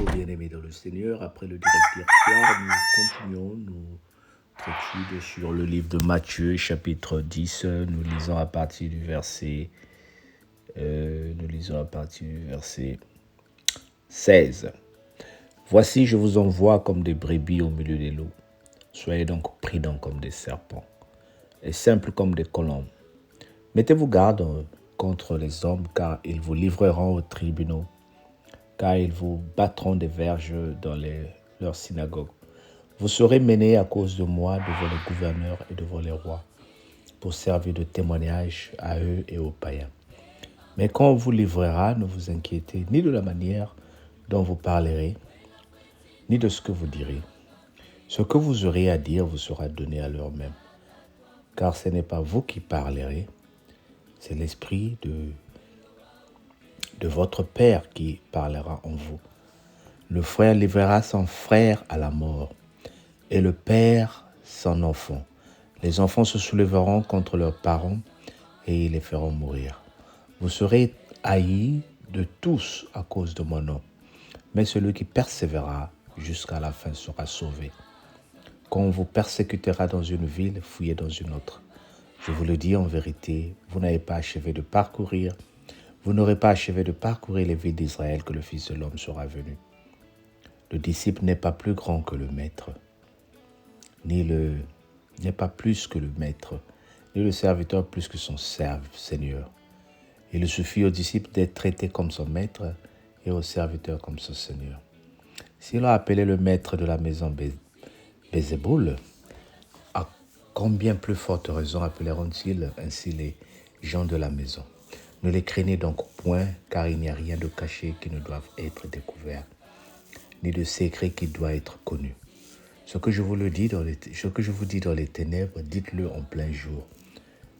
Bonjour bien-aimés dans le Seigneur. Après le direct d'hier soir, nous continuons notre étude sur le livre de Matthieu, chapitre 10. Nous lisons à partir du verset 16. Voici, je vous envoie comme des brebis au milieu des loups. Soyez donc prudents comme des serpents et simples comme des colombes. Mettez-vous garde contre les hommes, car ils vous livreront aux tribunaux, car ils vous battront des verges dans leurs synagogues. Vous serez menés à cause de moi devant les gouverneurs et devant les rois, pour servir de témoignage à eux et aux païens. Mais quand on vous livrera, ne vous inquiétez ni de la manière dont vous parlerez, ni de ce que vous direz. Ce que vous aurez à dire vous sera donné à l'heure même. Car ce n'est pas vous qui parlerez, c'est l'Esprit de votre Père qui parlera en vous. Le frère livrera son frère à la mort, et le père son enfant. Les enfants se soulèveront contre leurs parents, et ils les feront mourir. Vous serez haïs de tous à cause de mon nom, mais celui qui persévérera jusqu'à la fin sera sauvé. Quand on vous persécutera dans une ville, fuyez dans une autre. Je vous le dis en vérité, vous n'avez pas achevé de parcourir, vous n'aurez pas achevé de parcourir les villes d'Israël que le Fils de l'homme sera venu. Le disciple n'est pas plus grand que le maître, n'est pas plus que le maître, ni le serviteur plus que son Seigneur. Il suffit au disciple d'être traité comme son maître et au serviteur comme son Seigneur. S'il a appelé le maître de la maison Bézéboul, à combien plus forte raison appelleront-ils ainsi les gens de la maison? Ne les craignez donc point, car il n'y a rien de caché qui ne doive être découvert, ni de secret qui doit être connu. Ce que je vous dis dans les ténèbres, dites-le en plein jour.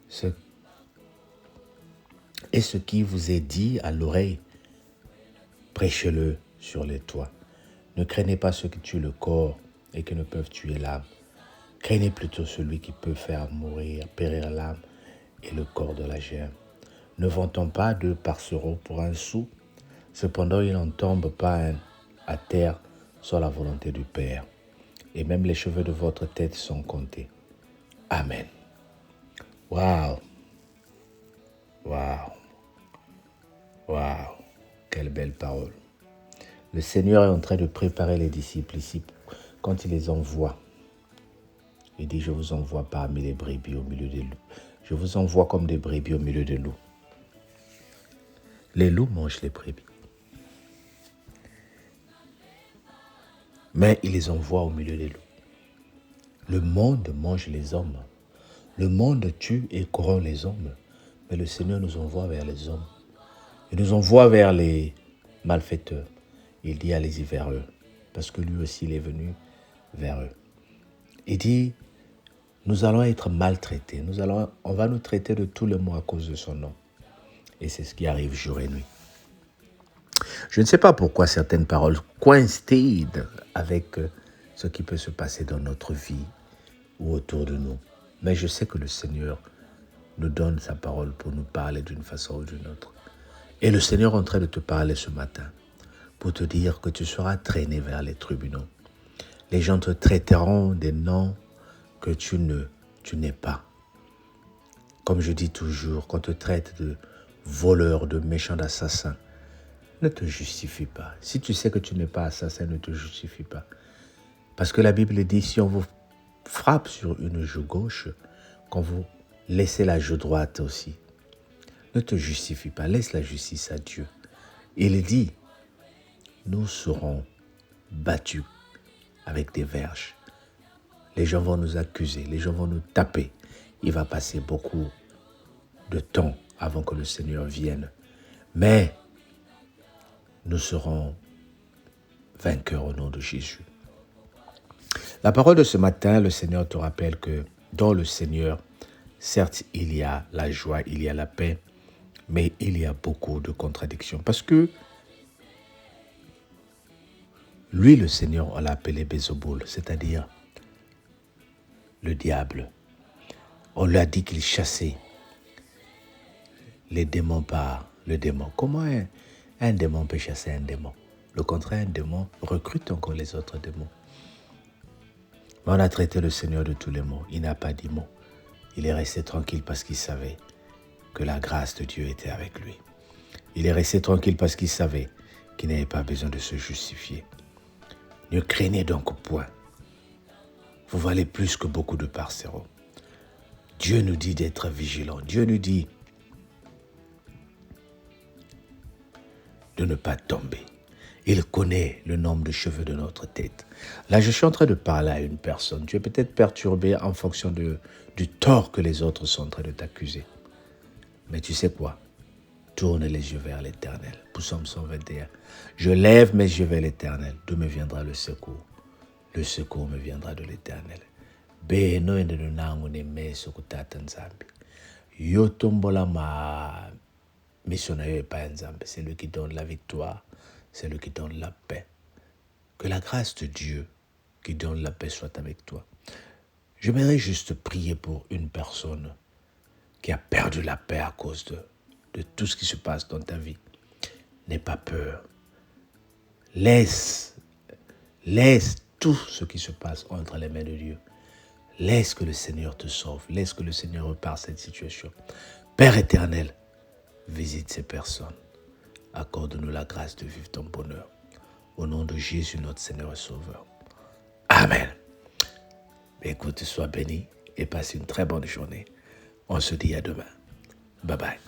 Ce qui vous est dit à l'oreille, prêchez-le sur les toits. Ne craignez pas ceux qui tuent le corps et qui ne peuvent tuer l'âme. Craignez plutôt celui qui peut faire périr l'âme et le corps de la germe. Ne vantons pas 2 parcereaux pour un sou, cependant il n'en tombe pas un à terre sans la volonté du Père. Et même les cheveux de votre tête sont comptés. Amen. Waouh! Waouh! Waouh! Quelle belle parole. Le Seigneur est en train de préparer les disciples ici quand il les envoie. Il dit, je vous envoie parmi les brebis au milieu des loups. Je vous envoie comme des brebis au milieu des loups. Les loups mangent les brebis. Mais il les envoie au milieu des loups. Le monde mange les hommes. Le monde tue et corrompt les hommes. Mais le Seigneur nous envoie vers les hommes. Il nous envoie vers les malfaiteurs. Il dit, allez-y vers eux. Parce que lui aussi, il est venu vers eux. Il dit, nous allons être maltraités. On va nous traiter de tous les maux à cause de son nom. Et c'est ce qui arrive jour et nuit. Je ne sais pas pourquoi certaines paroles coïncident avec ce qui peut se passer dans notre vie ou autour de nous. Mais je sais que le Seigneur nous donne sa parole pour nous parler d'une façon ou d'une autre. Et le Seigneur est en train de te parler ce matin pour te dire que tu seras traîné vers les tribunaux. Les gens te traiteront des noms que tu n'es pas. Comme je dis toujours, quand on te traite de voleur, de méchant, d'assassin, ne te justifie pas. Si tu sais que tu n'es pas assassin, ne te justifie pas. Parce que la Bible dit, si on vous frappe sur une joue gauche, qu'on vous laissez la joue droite aussi. Ne te justifie pas, laisse la justice à Dieu. Il dit, nous serons battus avec des verges. Les gens vont nous accuser, les gens vont nous taper. Il va passer beaucoup de temps avant que le Seigneur vienne. Mais nous serons vainqueurs au nom de Jésus. La parole de ce matin, le Seigneur te rappelle que dans le Seigneur, certes, il y a la joie, il y a la paix, mais il y a beaucoup de contradictions. Parce que lui, le Seigneur, on l'a appelé Bézéboul, c'est-à-dire le diable. On lui a dit qu'il chassait les démons par le démon. Comment un démon peut chasser un démon? Le contraire, un démon recrute encore les autres démons. Mais on a traité le Seigneur de tous les maux. Il n'a pas dit mot. Il est resté tranquille parce qu'il savait que la grâce de Dieu était avec lui. Il est resté tranquille parce qu'il savait qu'il n'avait pas besoin de se justifier. Ne craignez donc point. Vous valez plus que beaucoup de parcéraux. Dieu nous dit d'être vigilants. Dieu nous dit de ne pas tomber. Il connaît le nombre de cheveux de notre tête. Là, je suis en train de parler à une personne. Tu es peut-être perturbé en fonction du tort que les autres sont en train de t'accuser. Mais tu sais quoi? Tourne les yeux vers l'Éternel. Psaume 121. Je lève mes yeux vers l'Éternel. D'où me viendra le secours? Le secours me viendra de l'Éternel. Beno ende nangu ne meso kutata nzambi. Yotombola ma mission na yo epai nzambe. C'est lui qui donne la victoire. C'est lui qui donne la paix. Que la grâce de Dieu qui donne la paix soit avec toi. J'aimerais juste prier pour une personne qui a perdu la paix à cause de tout ce qui se passe dans ta vie. N'aie pas peur. Laisse tout ce qui se passe entre les mains de Dieu. Laisse que le Seigneur te sauve. Laisse que le Seigneur repare cette situation. Père éternel, visite ces personnes. Accorde-nous la grâce de vivre ton bonheur. Au nom de Jésus, notre Seigneur et Sauveur. Amen. Écoute, sois béni et passe une très bonne journée. On se dit à demain. Bye bye.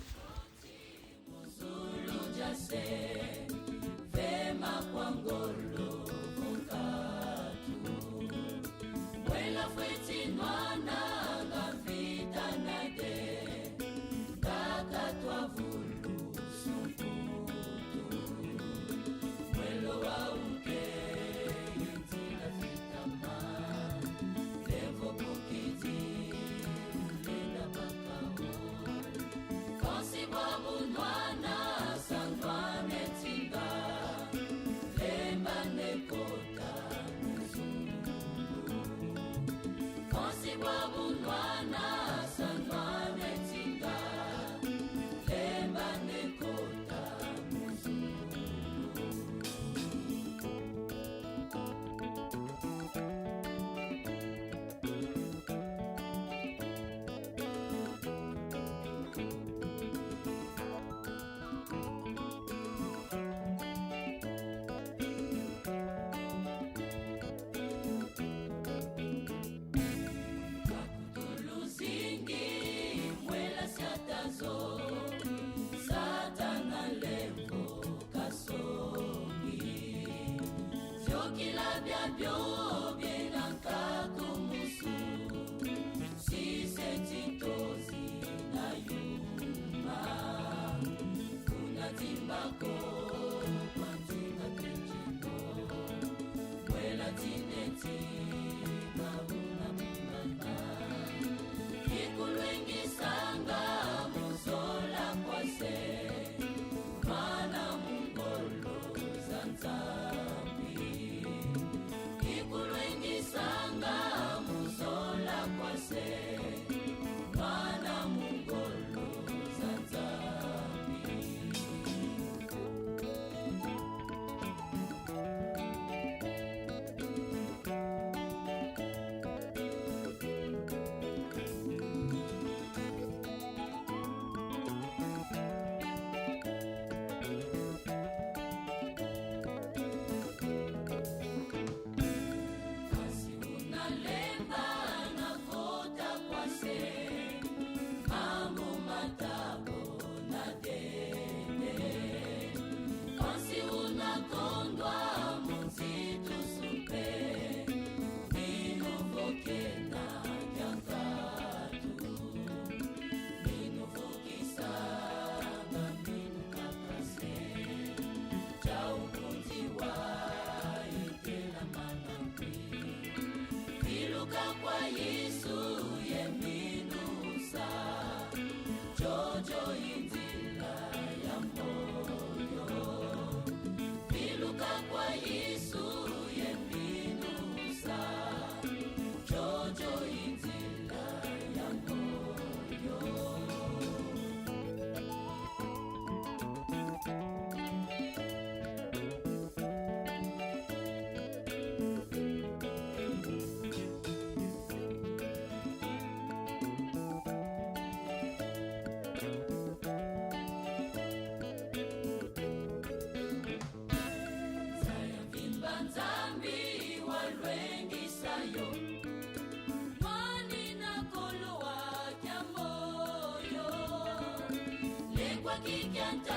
kikianta